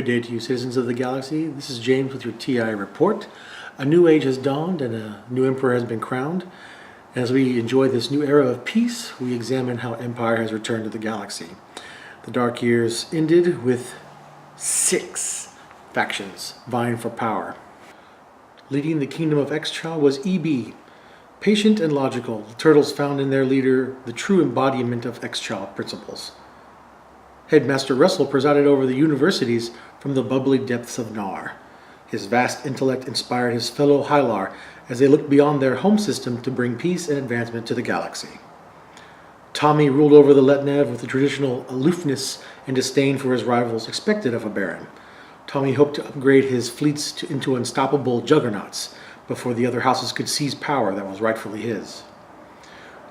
Good day to you, citizens of the galaxy. This is James with your TI report. A new age has dawned and a new emperor has been crowned. As we enjoy this new era of peace, we examine how Empire has returned to the galaxy. The Dark Years ended with 6 factions vying for power. Leading the kingdom of Xcha was EB. Patient and logical, the turtles found in their leader the true embodiment of Xcha principles. Headmaster Russell presided over the universities from the bubbly depths of Nar. His vast intellect inspired his fellow Hylar as they looked beyond their home system to bring peace and advancement to the galaxy. Tommy ruled over the Letnev with the traditional aloofness and disdain for his rivals expected of a Baron. Tommy hoped to upgrade his fleets into unstoppable juggernauts before the other houses could seize power that was rightfully his.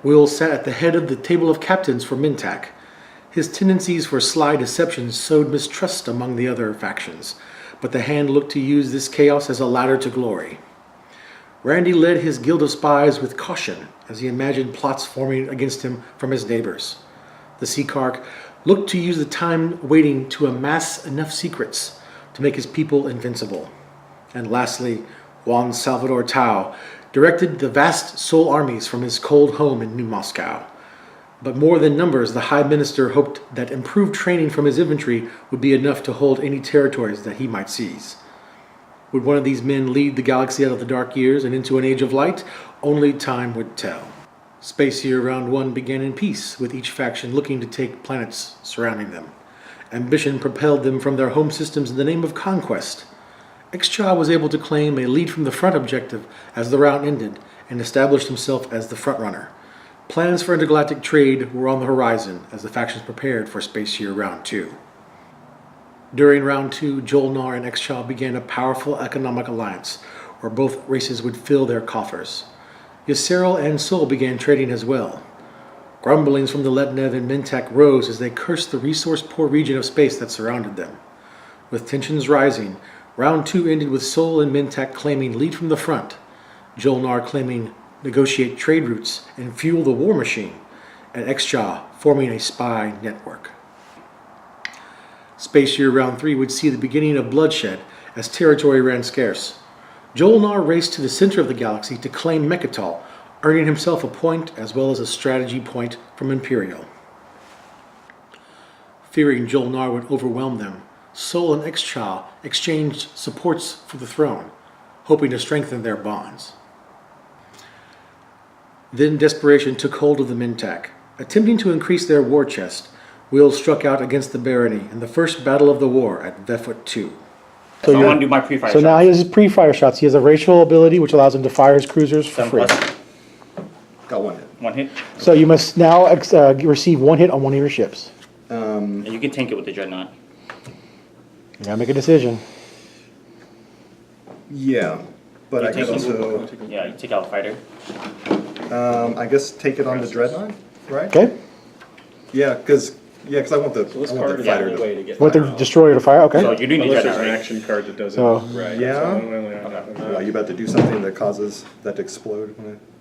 Will sat at the head of the table of captains for Mintak. His tendencies for sly deception sowed mistrust among the other factions, but the Hand looked to use this chaos as a ladder to glory. Randy led his guild of spies with caution as he imagined plots forming against him from his neighbors. The Seacark looked to use the time waiting to amass enough secrets to make his people invincible. And lastly, Juan Salvador Tau directed the vast soul armies from his cold home in New Moscow. But more than numbers, the High Minister hoped that improved training from his infantry would be enough to hold any territories that he might seize. Would one of these men lead the galaxy out of the dark years and into an age of light? Only time would tell. Space Year Round 1 began in peace, with each faction looking to take planets surrounding them. Ambition propelled them from their home systems in the name of conquest. Xcha was able to claim a lead from the front objective as the round ended and established himself as the frontrunner. Plans for intergalactic trade were on the horizon as the factions prepared for Space Year Round 2. During Round 2, Jolnar and Xcha began a powerful economic alliance where both races would fill their coffers. Ysseril and Sol began trading as well. Grumblings from the Letnev and Mintak rose as they cursed the resource-poor region of space that surrounded them. With tensions rising, Round 2 ended with Sol and Mintak claiming lead from the front, Jolnar claiming negotiate trade routes and fuel the war machine, and Xcha forming a spy network. Space Year Round 3 would see the beginning of bloodshed as territory ran scarce. Jolnar raced to the center of the galaxy to claim Mechatol, earning himself a point as well as a strategy point from Imperium. Fearing Jolnar would overwhelm them, Sol and Xcha exchanged supports for the throne, hoping to strengthen their bonds. Then desperation took hold of the Mintak. Attempting to increase their war chest, Will struck out against the barony in the first battle of the war at Vefut 2. So I want to do my pre-fire shots. So now he has his pre-fire shots. He has a racial ability which allows him to fire his cruisers for 7 free. plus. Got 1 hit. 1 hit. So you must now receive 1 hit on one of your ships. And you can tank it with the Dreadnought. You gotta make a decision. Yeah, but You I take guess it. also, Yeah, you take out a fighter. I guess take it on the Dreadnought, right? Okay. Yeah, because I want the This I card want the is fighter a to. way to get Want the fire off. destroyer to fire? Okay. So you do need Unless there's Dreadnought, an right? action card that does it. So- Right. Yeah. So only on that one. Are you about to do something that causes that to explode?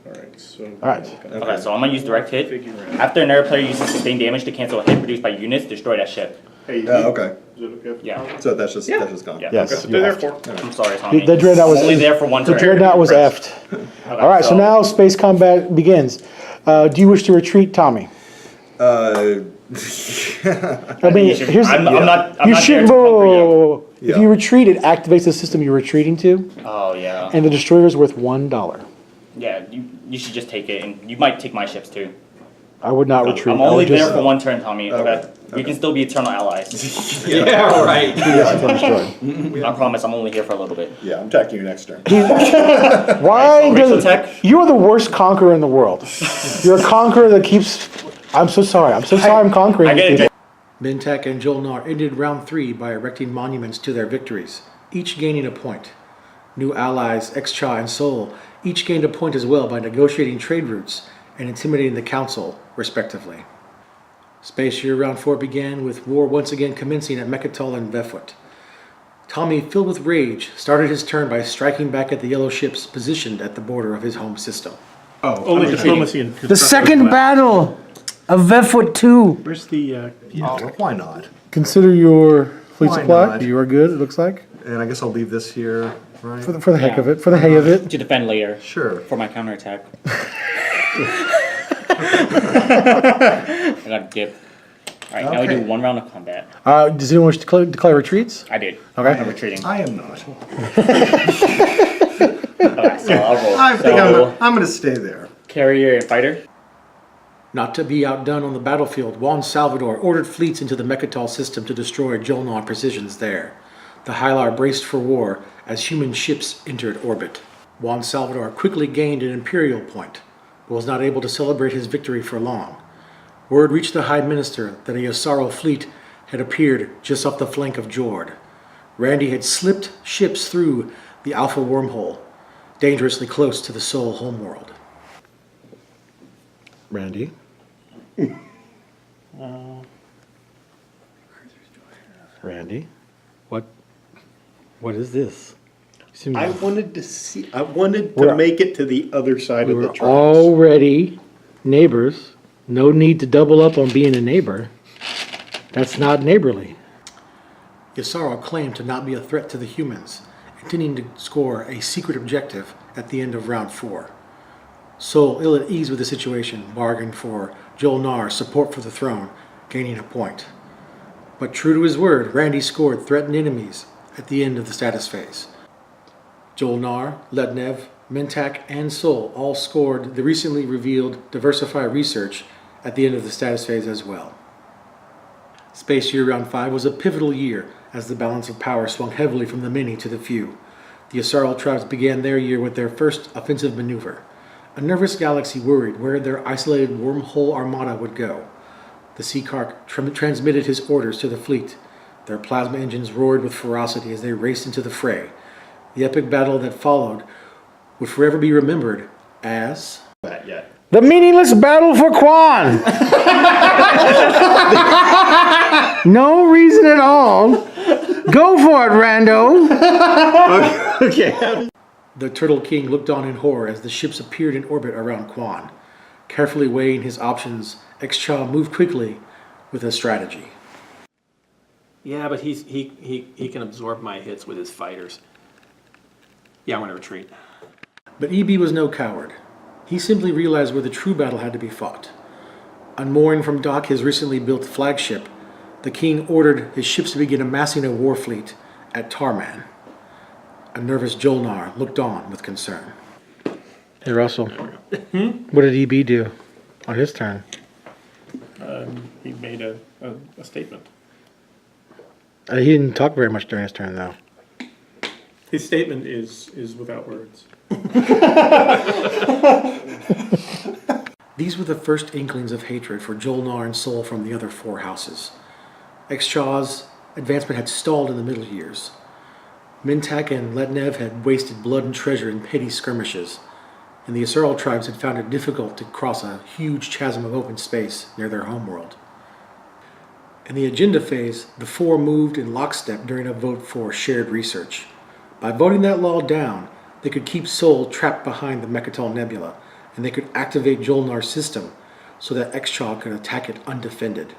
Alright, so. Alright. Okay, so I'm going to use direct hit. Figure it out. After another player uses sustained damage to cancel a hit produced by units, destroy that ship. Hey, Okay, is it okay? Yeah. so that's just gone. Yeah. Yes. Okay, you they're there left. for. I'm sorry, Tommy. The Dreadnought was only there for 1 The turn. Dreadnought was effed. Okay, All right. So now space combat begins. Do you wish to retreat, Tommy? I mean, You should- here's I'm not you there to should. conquer you. Whoa. If Yeah. you retreat, it activates the system you're retreating to, Oh, yeah. and the destroyer is worth $1. Yeah, you should just take it, and you might take my ships too. I would not retreat. I'm I only would just there for 1 turn, Tommy. Okay? Okay. We can still be eternal allies. Yeah, right. destroy. I promise I'm only here for a little bit. Yeah, I'm attacking you next turn. Why Racial does tech? you're the worst conqueror in the world? You're a conqueror that keeps. I'm so sorry. I'm so sorry. I'm conquering I get you it. people. Mintak and Jolnar ended Round 3 by erecting monuments to their victories, each gaining a point. New allies, Xcha and Sol, each gained a point as well by negotiating trade routes and intimidating the Council, respectively. Space Year Round 4 began with war once again commencing at Mechatol and Vefut. Tommy, filled with rage, started his turn by striking back at the yellow ships positioned at the border of his home system. Only diplomacy and. The second battle of Vefut 2. Where's the, Why not? Consider your Fleet Why supply. not? You are good. It looks like And I guess I'll leave this here, right? for the heck Yeah. of it. For the hay of it. To defend later. Sure. For my counterattack. I got dip. Alright, now we do Okay. 1 round of combat. Does anyone wish to declare retreats? I did. Okay. I'm retreating. I am not. Okay, so I'll roll. I think So, I'm gonna stay there. carrier and fighter. Not to be outdone on the battlefield, Juan Salvador ordered fleets into the Mechatol system to destroy JUAN precisions there. The Hylar braced for war as human ships entered orbit. Juan Salvador quickly gained an Imperial point, but was not able to celebrate his victory for long. Word reached the High Minister that a Yasaro fleet had appeared just off the flank of Jord. Randy had slipped ships through the Alpha wormhole, dangerously close to the Sol homeworld. Randy. Randy, what is this? Seems I wanted to see, I wanted We're- to make it to the other side of the tracks. already neighbors. No need to double up on being a neighbor. That's not neighborly. Yasaro claimed to not be a threat to the humans, intending to score a secret objective at the end of round 4. Sol, ill at ease with the situation, bargained for Jolnar's support for the throne, gaining a point. But true to his word, Randy scored threatened enemies at the end of the status phase. Jolnar, Lednev, Mentak, and Sol all scored the recently revealed Diversify research at the end of the status phase as well. Space Year Round 5 was a pivotal year as the balance of power swung heavily from the many to the few. The Yasaro tribes began their year with their first offensive maneuver. A nervous galaxy worried where their isolated wormhole armada would go. The Seacark transmitted his orders to the fleet. Their plasma engines roared with ferocity as they raced into the fray. The epic battle that followed would forever be remembered as That yet. The meaningless battle for Quan. No reason at all. Go for it, Rando. Okay. The Turtle King looked on in horror as the ships appeared in orbit around Quan. Carefully weighing his options, Xcha moved quickly with a strategy. Yeah, but he can absorb my hits with his fighters. Yeah, I'm gonna retreat. But EB was no coward. He simply realized where the true battle had to be fought. Unmooring from dock his recently built flagship, the king ordered his ships to begin amassing a war fleet at Tarman. A nervous Jolnar looked on with concern. Hey, Russell. What did EB do on his turn? He made a statement. He didn't talk very much during his turn, though. His statement is without words. These were the first inklings of hatred for Jolnar and Sol from the other 4 houses. Xcha's advancement had stalled in the Middle Years. Mentak and Lednev had wasted blood and treasure in petty skirmishes, and the Yasaro tribes had found it difficult to cross a huge chasm of open space near their homeworld. In the agenda phase, the 4 moved in lockstep during a vote for shared research. By voting that law down, they could keep Sol trapped behind the Mechatol Nebula, and they could activate Jolnar's system so that Xcha could attack it undefended.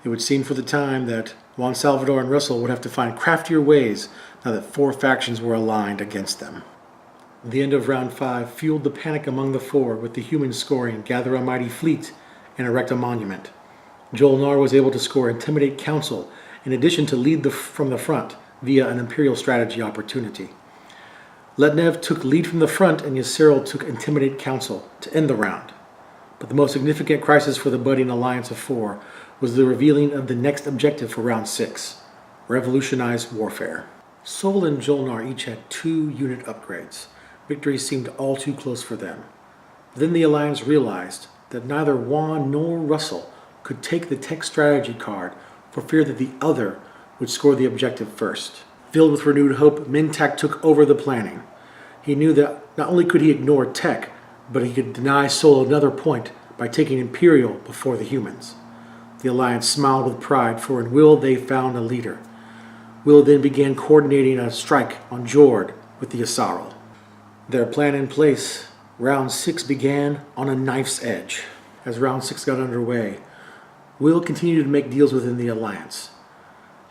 It would seem for the time that Juan Salvador and Russell would have to find craftier ways now that 4 factions were aligned against them. The end of round 5 fueled the panic among the 4 with the humans scoring Gather a Mighty Fleet and Erect a Monument. Jolnar was able to score Intimidate Council in addition to lead from the front via an Imperial strategy opportunity. Lednev took lead from the front and Yasero took Intimidate Council to end the round. But the most significant crisis for the budding alliance of 4 was the revealing of the next objective for round 6, Revolutionize Warfare. Sol and Jolnar each had 2 unit upgrades. Victory seemed all too close for them. Then the alliance realized that neither Juan nor Russell could take the tech strategy card for fear that the other would score the objective first. Filled with renewed hope, Mentak took over the planning. He knew that not only could he ignore tech, but he could deny Sol another point by taking Imperial before the humans. The alliance smiled with pride, for in Will they found a leader. Will then began coordinating a strike on Jord with the Yasaro. Their plan in place, round 6 began on a knife's edge. As round 6 got underway, Will continued to make deals within the alliance.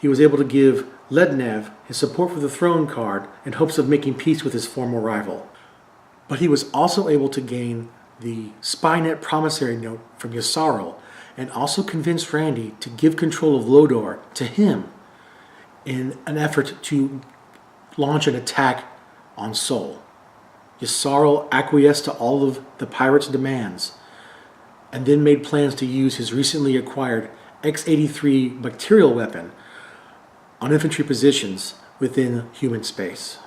he was able to give Lednev his support for the throne card in hopes of making peace with his former rival. But he was also able to gain the Spynet promissory note from Yssaril and also convince Randy to give control of Lodor to him in an effort to launch an attack on Sol. Yssaril acquiesced to all of the pirates' demands and then made plans to use his recently acquired X-83 bacterial weapon on infantry positions within human space.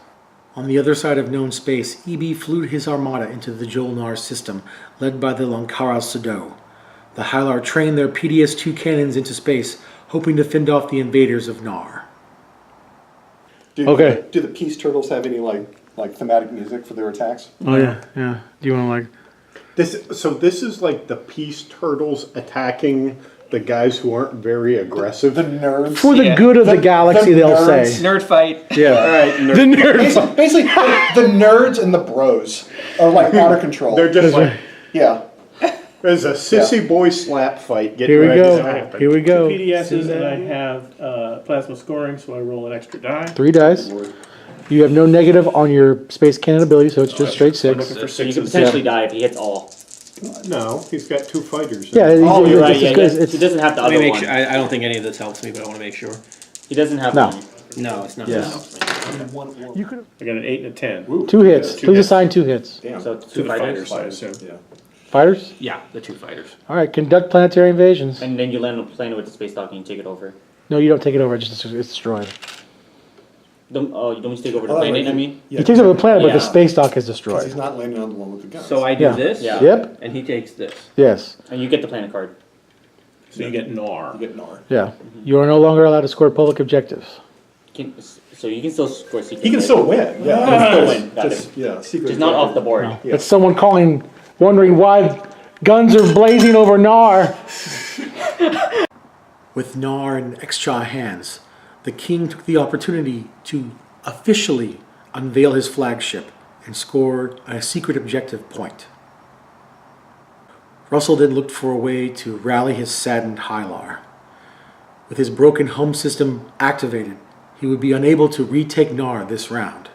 On the other side of known space, EB flew his armada into the Jolnar system, led by the Lankara Sado. The Hylar trained their PDS-2 cannons into space, hoping to fend off the invaders of Nar. Okay. Do the peace turtles have any like thematic music for their attacks? Oh yeah. Do you want to This is like the peace turtles attacking the guys who aren't very aggressive. The nerds. for the good of the galaxy? the They'll nerds. say. Nerd fight. Yeah. All right, The nerd. Basically, the nerds and the bros are like out of control. they're just like, Yeah. there's a sissy boy slap fight getting Here we ready go. to happen. Here we go. Two PDSs, and I have plasma scoring, so I roll an extra die. 3 dice. You have no negative on your space cannon ability, so it's just straight 6. Looking for So you could sixes. potentially die if he hits all. No, he's got 2 fighters. Yeah, Oh, you're right. it's Yeah, as good as- he it's- doesn't have the Let me other make one. sure. I don't think any of this helps me, but I want to make sure. He doesn't have No. one. No, it's not. Yeah. You could I got an 8 and a 10. 2 hits. Two Please hits. assign 2 hits. Damn. So To two the fighters. I assume. Yeah. Fighters. Yeah, the 2 fighters. All right. Conduct planetary invasions. And then you land on the planet with the space dock and you take it over. No, you don't take it over. It's destroyed. You don't need to take over the Oh, planet, like- I mean? Yeah. He takes over the planet, but the Yeah. space dock is Because destroyed. he's not landing on the one with the guns. So I do Yeah. this, Yeah. Yep. and he takes this. Yes. And you get the planet card. So you get Nar. You get Nar. Yeah. You are no longer allowed to score public objectives. So you can still score secret. He can still win. Yeah. You can still win. Got Just, it. yeah. Secret. Just not off the board. No. It's someone calling, wondering why guns are blazing over Nar. With Nar in extra hands, the king took the opportunity to officially unveil his flagship and scored a secret objective point. Russell then looked for a way to rally his saddened Hylar. With his broken home system activated, he would be unable to retake Nar this round.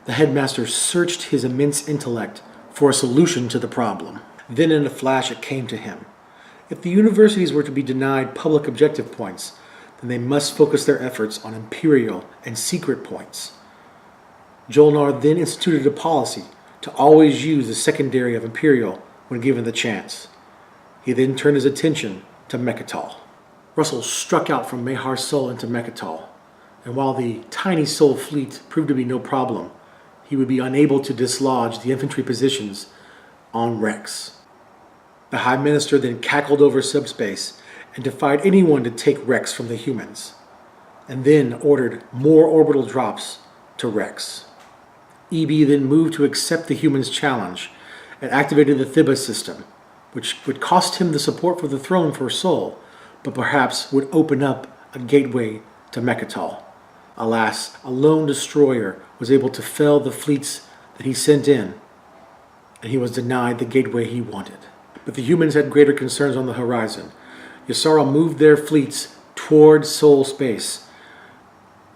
The headmaster searched his immense intellect for a solution to the problem. Then in a flash it came to him. If the universities were to be denied public objective points, then they must focus their efforts on imperial and secret points. Jolnar then instituted a policy to always use the secondary of imperial when given the chance. He then turned his attention to Mechatol. Russell struck out from Mehar Sol into Mechatol, and while the tiny Sol fleet proved to be no problem, he would be unable to dislodge the infantry positions on Rex. The High Minister then cackled over subspace and defied anyone to take Rex from the humans, and then ordered more orbital drops to Rex. EB then moved to accept the humans' challenge and activated the Thibba system, which would cost him the support for the throne for Sol, but perhaps would open up a gateway to Mechatol. Alas, a lone destroyer was able to fell the fleets that he sent in, and he was denied the gateway he wanted. But the humans had greater concerns on the horizon. Yssaril moved their fleets toward Sol space.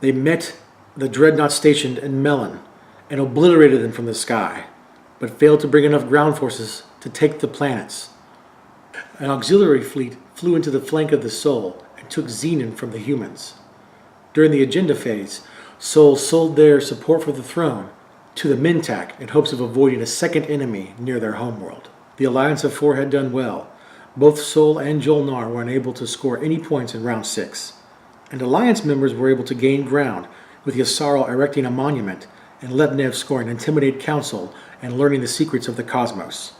They met the dreadnought stationed in Melon and obliterated them from the sky, but failed to bring enough ground forces to take the planets. An auxiliary fleet flew into the flank of the Sol and took Xenon from the humans. During the agenda phase, Sol sold their support for the throne to the Mintak in hopes of avoiding a second enemy near their homeworld. The Alliance of Four had done well. Both Sol and Jolnar were unable to score any points in round 6, and Alliance members were able to gain ground, with Yssaril erecting a monument and Lednev scoring Intimidate Council and learning the secrets of the cosmos.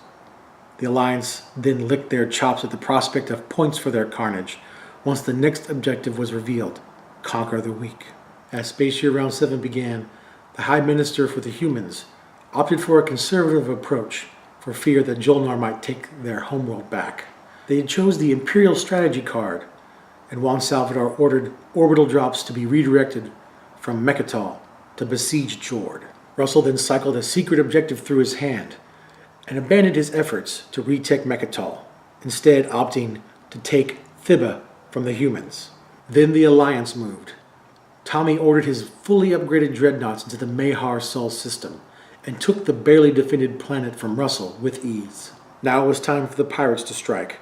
The Alliance then licked their chops at the prospect of points for their carnage once the next objective was revealed: conquer the weak. As Space Year Round 7 began, the High Minister for the humans opted for a conservative approach for fear that Jolnar might take their homeworld back. They chose the Imperial Strategy card, and Juan Salvador ordered orbital drops to be redirected from Mechatol to besiege Jord. Russell then cycled a secret objective through his hand and abandoned his efforts to retake Mechatol, instead opting to take Thibba from the humans. Then the Alliance moved. Tommy ordered his fully upgraded dreadnoughts into the Mahar Sol system and took the barely defended planet from Russell with ease. Now it was time for the pirates to strike.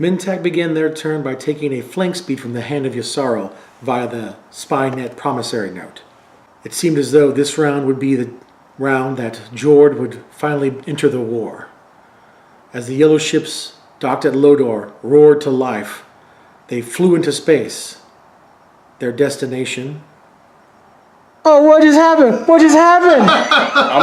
Mintak began their turn by taking a flank speed from the hand of Yasaro via the Spynet promissory note. It seemed as though this round would be the round that Jord would finally enter the war. As the yellow ships docked at Lodor roared to life, they flew into space. Their destination... Oh, what just happened? What just happened?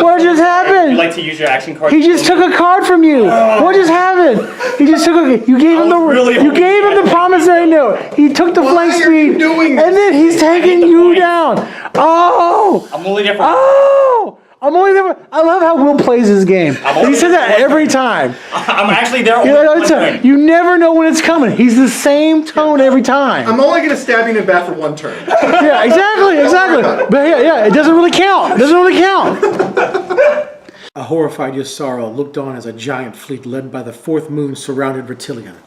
What just You happened? like to use your action card? He just took a card from you. What just happened? He just took a. You gave him you gave him the promissory note. He took the flank speed, and then he's taking you down. Oh, I'm only there for... oh! I'm only there. I love how Will plays his game. He says that every time. I'm actually there only You know, one turn. you never know when it's coming. He's the same tone every time. I'm only gonna stab you in the back for one turn. Yeah, exactly. But yeah, it doesn't really count. It doesn't really count. A horrified Yasaro looked on as a giant fleet led by the Fourth Moon surrounded Reptilian.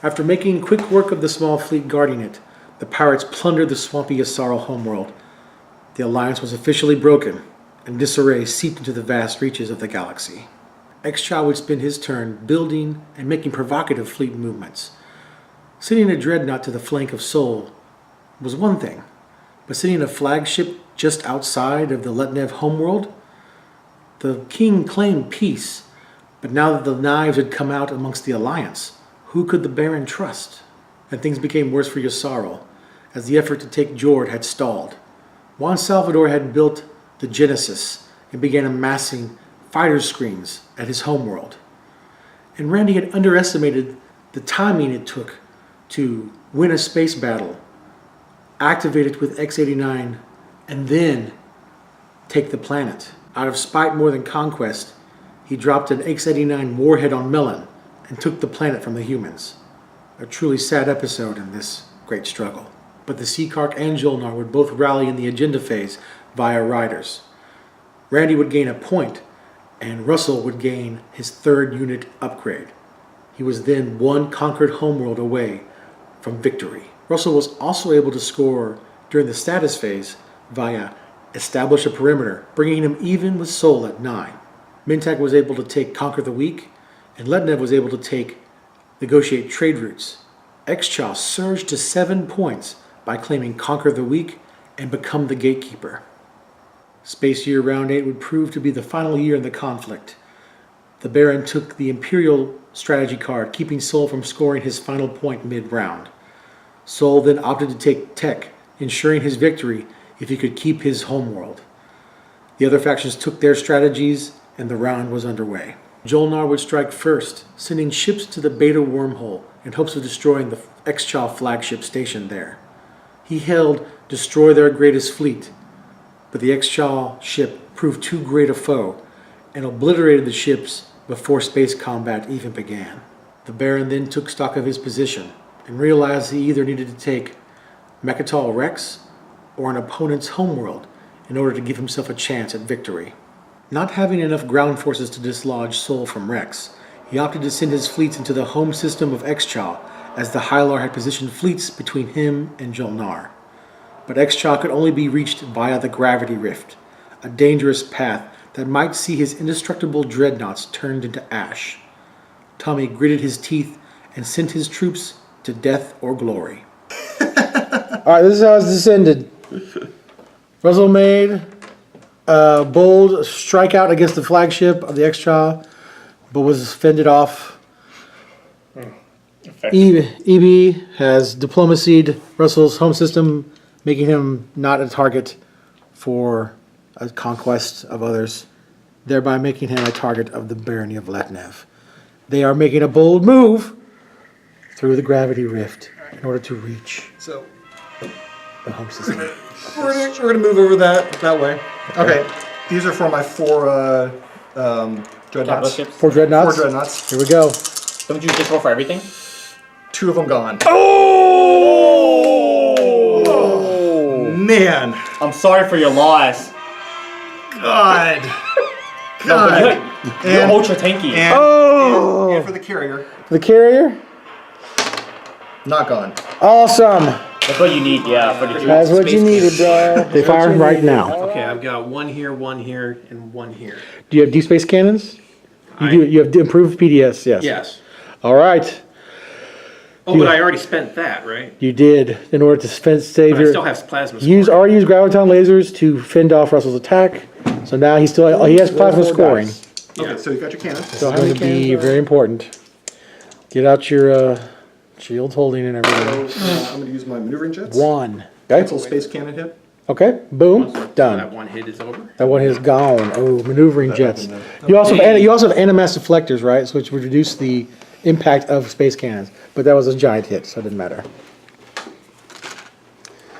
After making quick work of the small fleet guarding it, the pirates plundered the swampy Yasaro homeworld. The alliance was officially broken, and disarray seeped into the vast reaches of the galaxy. X-Chow would spend his turn building and making provocative fleet movements. Sending a dreadnought to the flank of Sol was one thing, but sending a flagship just outside of the Letnev homeworld? The king claimed peace, but now that the knives had come out amongst the alliance, who could the Baron trust? And things became worse for Yasaro, as the effort to take Jord had stalled. Juan Salvador had built the Genesis and began amassing fighter screens at his homeworld. And Randy had underestimated the timing it took to win a space battle, activate it with X-89, and then take the planet. Out of spite more than conquest, he dropped an X-89 warhead on Melon and took the planet from the humans. A truly sad episode in this great struggle. But the Seacark and Jolnar would both rally in the agenda phase via riders. Randy would gain a point, and Russell would gain his third unit upgrade. He was then one conquered homeworld away from victory. Russell was also able to score during the status phase via establish a perimeter, bringing him even with Sol at 9. Mintak was able to take Conquer the Weak, and Letnev was able to take negotiate trade routes. X-Chow surged to 7 points by claiming Conquer the Weak and become the gatekeeper. Space Year Round 8 would prove to be the final year in the conflict. The Baron took the Imperial strategy card, keeping Sol from scoring his final point mid-round. Sol then opted to take Tech, ensuring his victory if he could keep his homeworld. The other factions took their strategies, and the round was underway. Jolnar would strike first, sending ships to the Beta wormhole in hopes of destroying the X-Chow flagship stationed there. He hailed destroy their greatest fleet, but the X-Chow ship proved too great a foe and obliterated the ships before space combat even began. The Baron then took stock of his position and realized he either needed to take Mechatol Rex or an opponent's homeworld in order to give himself a chance at victory. Not having enough ground forces to dislodge Sol from Rex, he opted to send his fleets into the home system of X-Chow, as the Hylar had positioned fleets between him and Jolnar. But X-Chow could only be reached via the gravity rift, a dangerous path that might see his indestructible dreadnoughts turned into ash. Tommy gritted his teeth and sent his troops to death or glory. Alright, this is how it's descended. Russell made a bold strikeout against the flagship of the X-Chow, but was fended off. EB has diplomacied Russell's home system, making him not a target for a conquest of others, thereby making him a target of the barony of Letnev. They are making a bold move through the gravity rift in order to reach So the home system. we're gonna move over that way. Okay. These are for my 4 Capital dreadnoughts. ships. 4 dreadnoughts. 4 dreadnoughts. Here we go. Don't you just roll for everything? 2 of them gone. Oh! Man. I'm sorry for your loss. God. No, but God. you're ultra tanky. And for the carrier. The carrier. Not gone. Awesome. That's what you need, yeah, for the JUAN. That's what you needed, bro. They fire right now. Okay, I've got one here, and one here. Do you have deep space cannons? You have improved PDS, yes. Yes. All right. Oh, but I already spent that, right? You did, in order to save But I your... still have plasma Use scoring. use graviton lasers to fend off Russell's attack. So now he has plasma scoring. Okay, so you got your cannon. So it's going to be very important. Get out your shield holding and everything. I'm going to use my maneuvering jets. 1. Cancel Okay. space cannon hit. Okay. Boom. That Done. one hit is over. That one is gone. Oh, maneuvering jets. You also have anti-mass deflectors, right? So which would reduce the impact of space cannons. But that was a giant hit, so it didn't matter.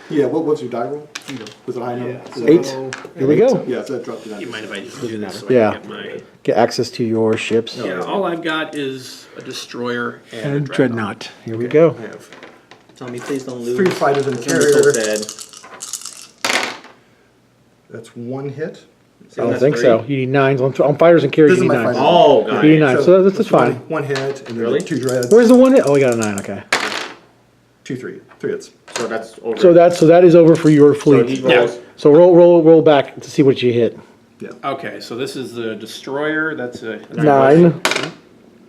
Yeah, what was your die roll? Was it high enough? Yeah. 8. Here we go. Yeah, so that dropped to You 9. mind if I just do this so I Yeah. can get my... Get access to your ships. Yeah, all I've got is a destroyer and a And dreadnought. dreadnought. Here we go. I have Tommy, please don't lose. 3 fighters in the It's gonna be so carrier. sad. That's 1 hit. I don't That's think three. so. You need 9s. On fighters and carriers, This you is need my 9s. fighter. Oh, God. You need 9s, so that's fine. 1 hit, and then Really? 2 dreads. Where's the 1 hit? Oh, we got a 9, okay. 2, 3. 3 hits. So that's over. So that is over for your So he fleet. rolls. So roll back to see what you hit. Okay, so this is the destroyer. That's a 9.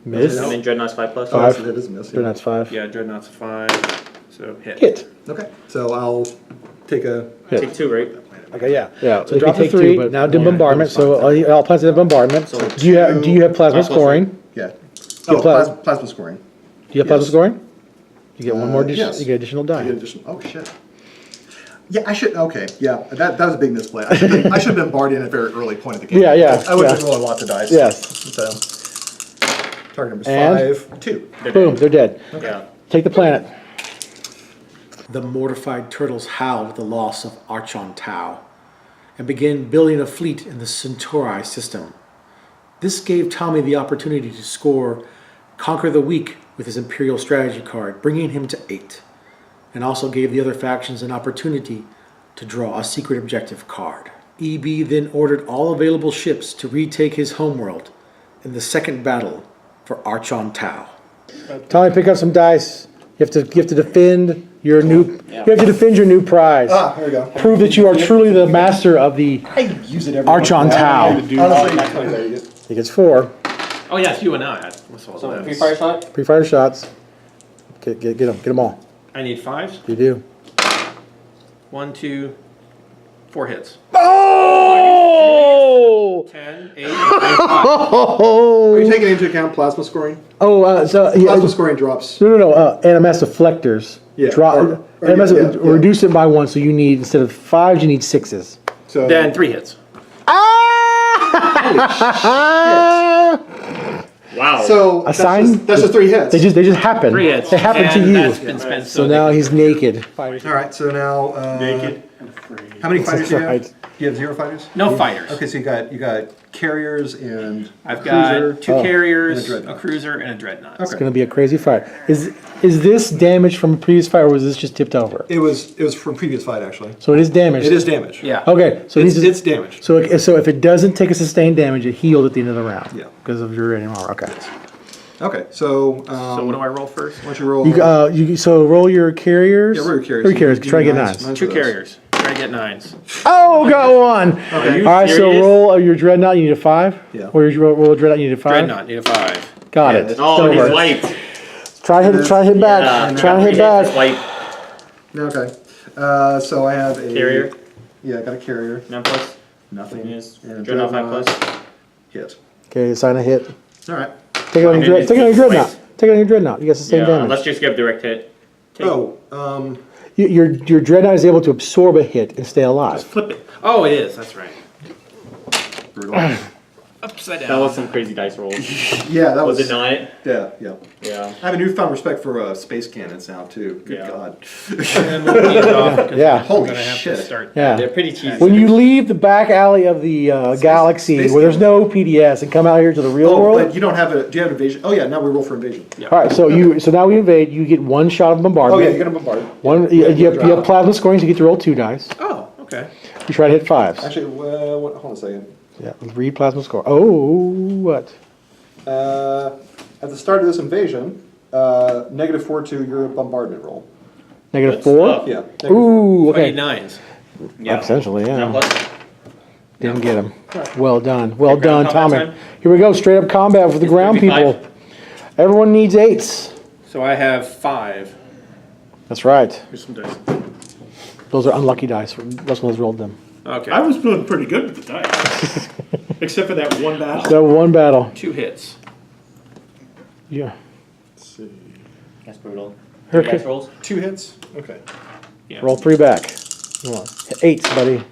Miss. And then Dreadnought's 5+. Oh, that's, Five. that is a miss. Then that's 5. Yeah, dreadnought's a 5. So hit. Hit. Okay, so I'll take a... Take 2, right? Okay, yeah. Yeah, so So drop if you the take 3, two, but now do one bombardment, is fine. so I'll plan to the bombardment. So Do you have plasma plus scoring? Yeah. You Oh, plas- plasma scoring. Do you have plasma Yes. scoring? You get one more, yes. you get additional I get die. additional... Oh, shit. Yeah, I should... Okay, yeah, that was a big misplay. I should have been bombarded at a very early point of the game. Yeah, yeah, I would have yeah. been rolling lots of dice. Yes. So, target number And? 5, 2. Boom, they're dead. Yeah. Take the planet. The mortified turtles howled at the loss of Archon Tau and began building a fleet in the Centauri system. This gave Tommy the opportunity to score Conquer the Weak with his Imperial strategy card, bringing him to 8, and also gave the other factions an opportunity to draw a secret objective card. EB then ordered all available ships to retake his homeworld in the second battle for Archon Tau. Tommy, pick up some dice. You have to defend your new. Yeah. You have to defend your new prize. Ah, here we go. Prove that you are truly the master of the I use it every Archon Tau. Honestly, He gets 4 Oh, yeah, it's you and I. What's all So that? free fire shot? pre-fire shots. Get them all. I need 5s. You do. 1, 2, 4 hits. Oh! 10, 8, 9, 5. are you taking into account plasma scoring? So yeah, Plasma scoring drops. no. Anti-mass deflectors. Yeah, Drop. or Anti-mass, yeah, yeah. reduce it by 1, so you need instead of 5s, you need 6s. So Then 3 hits. Wow. So Assign- that's just 3 hits. They just happen. 3 hits. They happen to And you. that's been spent So now he's naked. All right. So now Naked. how many fighters do you have? Right. Do you have 0 fighters? no fighters. Okay, so you got carriers and I've a cruiser. got 2 Oh. carriers, And a a dreadnought. cruiser, and a dreadnought. It's going to be a crazy fight. Is this damage from a previous fight, or was this just tipped over? It was from previous fight actually. So it is damaged. It is damage. Yeah. Okay, so It's damaged. so if it doesn't take a sustained damage, it healed at the end of the round. Yeah. Because of your rating armor. Okay. Okay, so So what do I roll first? why don't you roll? So roll your carriers. Yeah, roll your carriers. Roll your carriers. You Try to need get nines. 9s. Nines 2 for those. carriers. Try to get 9s. Oh, got 1. Okay. you All right, so serious? roll your dreadnought. You need a 5. Yeah. Or your roll a dreadnought. You need a 5. Dreadnought, need a 5. Got Yeah, it. that's- Oh, Still he's works. white. Try to hit back. Yeah, Try to hit That's back. white. Okay. So I have a Carrier. Yeah, I got a carrier. 9+. Nothing. Yes. And a Dreadnought 5+. Hit. Okay, assign a hit. All right. Take it on Fine, your it's dreadnought. just Take it on your dreadnought. You got sustained Yeah, damage. let's just give direct hit. Take. Oh, Your dreadnought is able to absorb a hit and stay alive. Flip it. Oh, it is. That's right. brutal. Upside That down. was some crazy dice rolls. Yeah, that Was was. it not? Yeah, yeah. Yeah. I have a newfound respect for space cannons now too. Good Yeah. God. And we'll leave it off because Yeah. we're Holy gonna have shit. to start. Yeah. They're pretty cheesy. When you leave the back alley of the galaxy space where there's no PDS and come out here to the real Oh, world. but you don't have a. Do you have invasion? Oh yeah, now we roll for invasion. All right, so now we invade. You get 1 shot of Oh bombardment. yeah, you're gonna bombard. You have plasma scoring, so you get to roll 2 dice. Oh, okay. You try to hit 5s. Actually, hold on a second. Yeah, read plasma score. Oh, what? At the start of this invasion, -4 to your bombardment roll. Negative Good 4? stuff. Yeah. Ooh, Okay. okay. 9s. Yeah. Essentially, Now yeah. plus- Didn't get him. Well done. Well Okay, ground done, combat Tommy. time? Here we go, straight up combat for the It's ground 35. people. Everyone needs 8s. So I have 5. That's right. Here's some dice. Those are unlucky dice. Russell has rolled them. Okay. I was doing pretty good with the dice. Except for that one battle. So one battle. 2 hits. Yeah. Let's see. That's brutal. Here, 3 dice rolls. 2 hits? Okay. Yeah. roll 3 back. Come on. 8s, buddy.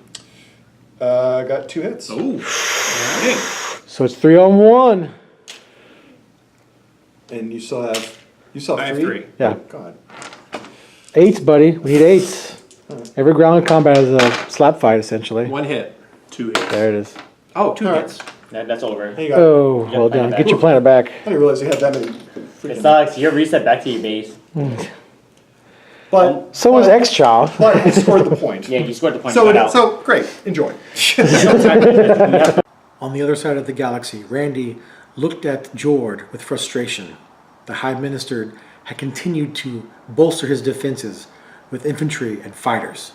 Got 2 hits. Ooh. So it's 3 on 1. And you still have, you still I have have 3? 3. Yeah. God. 8s, buddy. We need 8s. Every ground combat is a slap fight, essentially. 1 hit. 2 hits. There it is. Oh, 2 Alright. hits. That's over. Hey, you got, Oh, well planet done. back. Get your planet back. I didn't realize you had that many. It sucks. You're reset back to your base. But, So was X-Child. but you scored the point. Yeah, you scored the point. So, cut out. so great. Enjoy. On the other side of the galaxy, Randy looked at Jord with frustration. The High Minister had continued to bolster his defenses with infantry and fighters.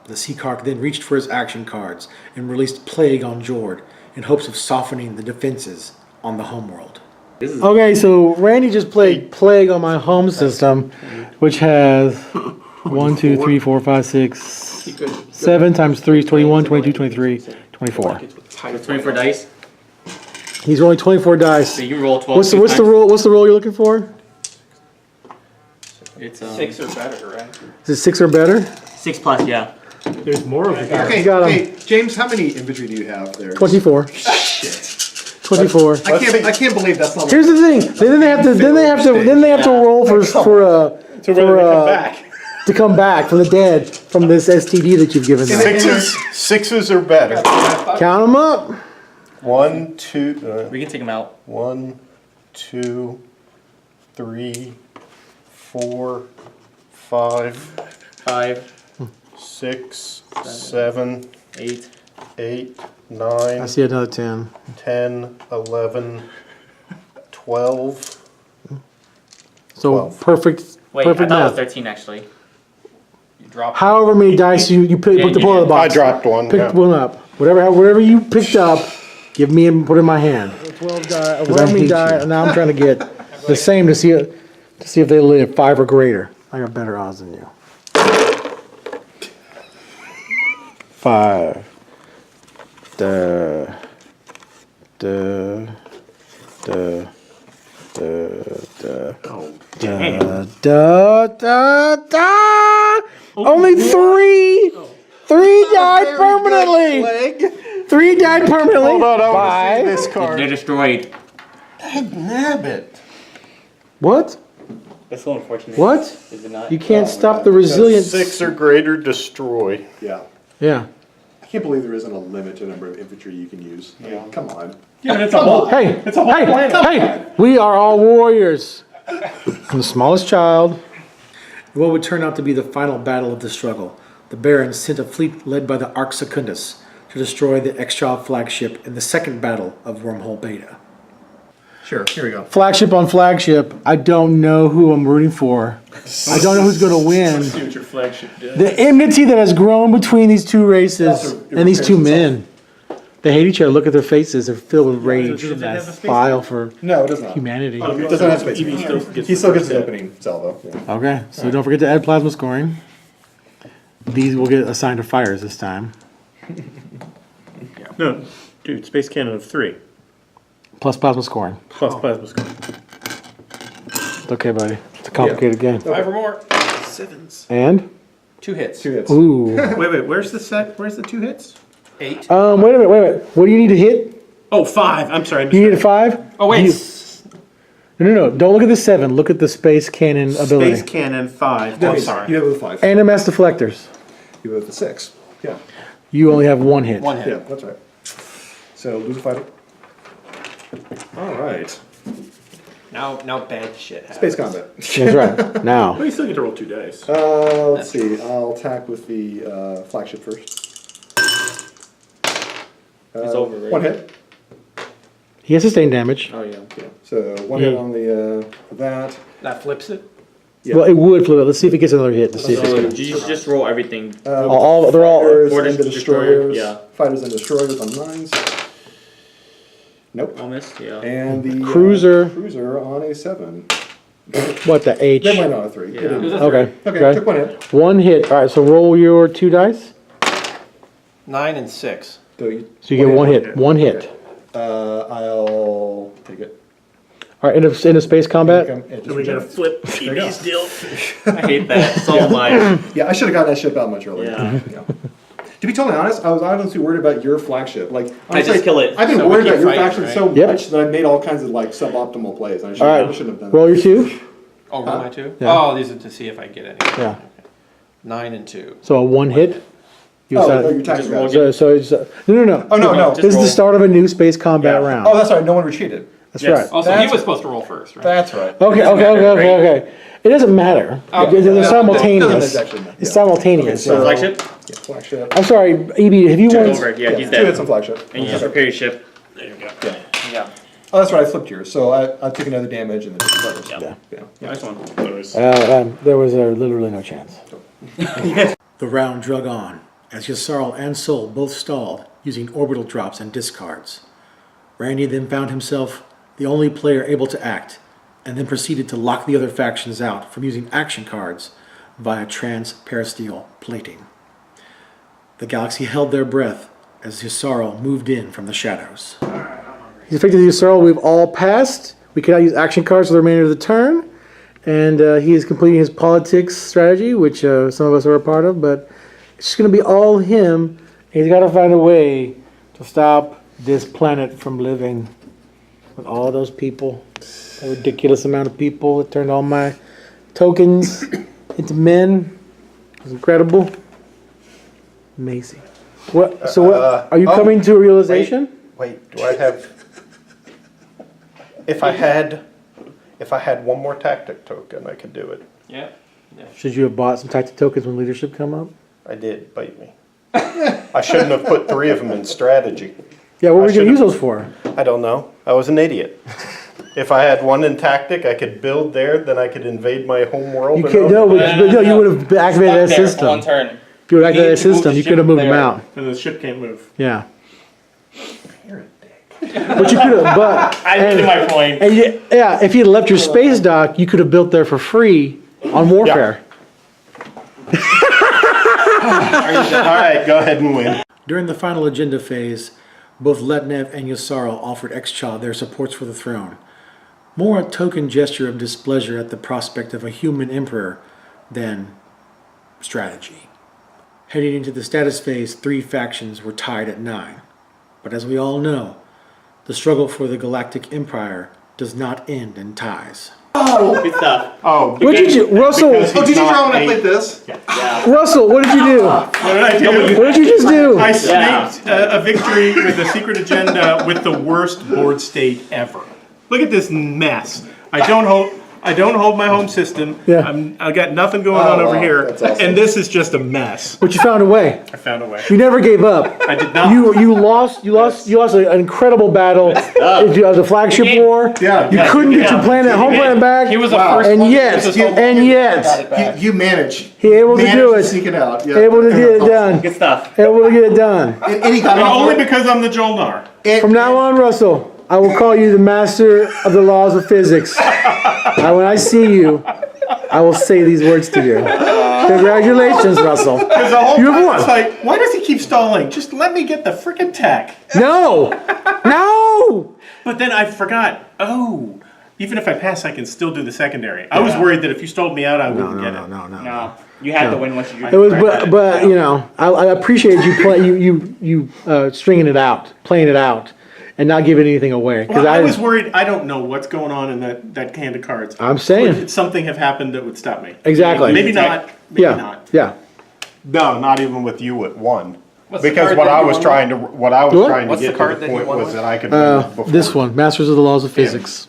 The Seacark then reached for his action cards and released Plague on Jord in hopes of softening the defenses on the homeworld. Okay, so Randy just played Plague on my home system, which has 1, 2, 3, 4, 5, 6, 7 times 3 is 21, 22, 23, 24. 24 dice. He's rolling 24 dice. So you roll 12. What's the roll? What's the roll you're looking for? It's 6 or better, right? Is it 6 or better? 6 plus, yeah. There's more of it here. Okay, got 'em. hey, James, how many infantry do you have there? 24. 24. I can't believe that's not. Here's the thing. Then they have to roll for to come back from the dead from this STD that you've given them. Sixes or better. Count them up. 1, 2, We can take them out. 1, 2, 3, 4, 5, 5, 6, 7, 8. 8, I 9, see another 10. 10, 11, 12. So 12. perfect. Wait, Perfect I thought it was math. 13 actually. You drop. However many dice you put Yeah, the you pull in the did. I box. dropped one. Pick Yeah. one up. Whatever you picked up, give me and put in my hand. 12 die. However many hate die. you. Now I'm trying to get the same to see if they live 5 or greater. I got better odds than you. 5. Duh. Duh. Duh. Duh. Duh. Duh. Duh. Duh. Only 3. 3 died permanently. 3 died permanently. Hold on, I want to Bye. see this They're card. destroyed. Nabbit. What? That's so unfortunate. What? Is it not? You can't Oh my stop God. the resilience. 6 or greater, destroy. Yeah. Yeah. I can't believe there isn't a limit to the number of infantry you can use. I mean, come on. Yeah, it's a whole. Hey, It's a whole planet. hey, we are all warriors. I'm the smallest child. What would turn out to be the final battle of the struggle, the Barons sent a fleet led by the Ark Secundus to destroy the X-Child flagship in the second battle of Wormhole Beta. Sure, here we go. Flagship on flagship. I don't know who I'm rooting for. I don't know who's going to win. See what your flagship did. The enmity that has grown between these two races and these two men. They hate each other. Look at their faces. They're filled with rage does it and have a that space file for No, it does not. humanity. It doesn't have space. Evie still gets He still gets his opening salvo. Yeah. Okay, so don't forget to add plasma scoring. These will get assigned to fires this time. No, dude, space cannon of 3 Plus plasma scoring. plus plasma score. It's okay, buddy. It's a complicated game. 5 or more. 7s. And? 2 hits. 2 hits. Ooh. Wait, where's the 2 hits? 8. Wait a minute. What do you need to hit? Oh, 5. I'm sorry. I You need a misread. 5? Oh, wait. No. Don't look at the 7. Look at the space cannon ability. Space cannon 5. No, I'm you sorry. have it with 5. And the mass deflectors. You have it with 6. Yeah. You only have 1 hit. 1 hit. Yeah, that's right. So lose a fighter. All right. Now bad shit happens. Space combat. That's right. Now. Well, you still get to roll 2 dice. Let's see. I'll attack with the flagship first. It's over, right? 1 hit. He has sustained damage. Oh, yeah. Yeah. So 1 hit on the that. That flips it. Yeah. Well, it would flip it. Let's see if it gets another hit. Let's see if it's So gonna. you just roll everything. They're all. Fighters Orders and the to destroyer, destroyers. yeah. Fighters and destroyers on 9s. Nope. Almost, yeah. And the Cruiser. cruiser on a 7. What the H? They might not a 3. Yeah. It didn't. Okay. Okay, took one hit. One hit. All right. So roll your 2 dice. 9 and 6. So you, So you get one hit. One hit. I'll take it. All right. In a space combat. So we gotta flip TV's deal. I hate that so much. Yeah, I should have gotten that ship out much earlier. Yeah. To be totally honest, I was honestly worried about your flagship. Like, I just kill it. I've been So we worried keep about your fighting, faction right? so Yep. much that I made all kinds of like suboptimal plays. And All I right. shouldn't have done Roll that. your 2. Oh, roll my 2? Yeah. Oh, these are to see if I get any. Yeah. 9 and 2. So a 1 hit. You Oh, decide- no, you're attacking roll guys. so it's no. Oh, no. This is the start of a new space combat Yeah. round. Oh, that's right. No one retreated. That's Yes. right. Also, That's- he was supposed to roll first, right? That's right. Okay. It doesn't matter. They're simultaneous. It's simultaneous. So so- flagship, Yeah, flagship. I'm sorry, EB. Have you turn won? over. Yeah, he's 2 hits dead. on flagship. And you just repair your ship. There you go. Yeah. Yeah. Oh, that's right. I flipped yours. So I took another damage and then fighters. Yeah. Yeah. Nice one. There was literally no chance. The round drug on, as Yssarl and Sol both stalled, using orbital drops and discards. Randy then found himself the only player able to act, and then proceeded to lock the other factions out from using action cards via trans-peristeel plating. The galaxy held their breath as Yssarl moved in from the shadows. He's affected the Yssarl. We've all passed. We cannot use action cards for the remainder of the turn. And he is completing his politics strategy, which some of us are a part of, but it's just going to be all him. He's got to find a way to stop this planet from living with all those people, a ridiculous amount of people that turned all my tokens into men. It was incredible. Amazing. What? So, what, are you coming to a realization? Wait, do I have? If I had one more tactic token, I could do it. Yeah. Should you have bought some tactic tokens when leadership come up? I did, bite me. I shouldn't have put 3 of them in strategy. Yeah, what were you going to use should've- those for? I don't know. I was an idiot. If I had one in tactic, I could build there, then I could invade my home world. You and can't. No, own- but no, you would have activated that Stuck there for system. one turn. If you would have You activated that need to move system, the you ship could have moved them there. out. And the ship can't move. Yeah. But you could have. But I made my point. and yeah, if you had left your space dock, you could have built there for free on warfare. All right, go ahead and win. During the final agenda phase, both Letnev and Yssarl offered Xcha their supports for the throne. More a token gesture of displeasure at the prospect of a human emperor than strategy. Heading into the status phase, 3 factions were tied at 9. But as we all know, the struggle for the Galactic Empire does not end in ties. Good stuff. Oh, What did you, Russell? Because Oh, did you not draw when I a- played this? Russell, what did you do? What did I do? What did you just do? I snaked a victory with a secret agenda with the worst board state ever. Look at this mess. I don't hold my home system. Yeah. I got nothing going on over wow, here, that's awesome. and this is just a mess. But you found a way. I found a way. You never gave up. I did not. You lost an incredible battle. The flagship game. war. Yeah, You yeah, couldn't get your planet, home planet back. He was the Wow. first And one to yet, use his whole and board. yet, You managed. he able to managed do to it. sneak it out. Yeah. Able to get it done. Good stuff. Able to get it done. And he got And off only work. because I'm the Jolnar. From now on, Russell, I will call you the master of the laws of physics. And when I see you, I will say these words to you. Congratulations, Russell. Because the whole You have time won. it's like, why does he keep stalling? Just let me get the frickin' tech. No! No! But then I forgot. Oh, even if I pass, I can still do the secondary. I was worried that if you stalled me out, I wouldn't get it. No. No, you had to win once you. It was, but you know, I appreciate you stringing it out, playing it out, and not giving anything away. Because Well, I was worried. I don't know what's going on in that hand of cards. I'm saying Could something have happened that would stop me? exactly. Maybe not. Maybe yeah, not. yeah. No, not even with you at 1. What's the Because card what that I you was won trying to What? What's the get to card the that you point won was with? that I could win before. This one, Masters of the Laws of Physics.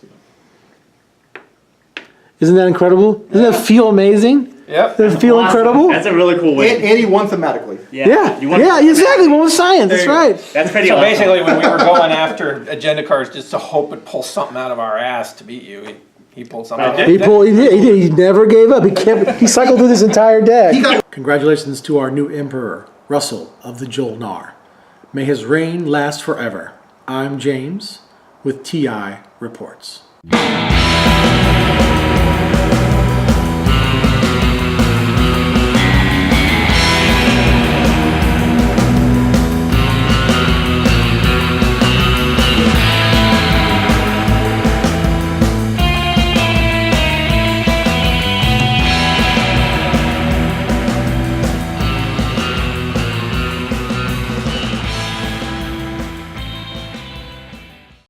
Isn't that incredible? Doesn't that feel amazing? Yep. Doesn't it feel incredible? That's a really cool win. And he won thematically. Yeah, You won. yeah, exactly. Well, it's science. That's There you go. right. That's pretty So awesome. basically, when we were going after agenda cards just to hope it pulls something out of our ass to beat you, He pulled something. He never gave up. He cycled through this entire deck. Congratulations to our new Emperor, Russell of the Jolnar. May his reign last forever. I'm James with TI Reports.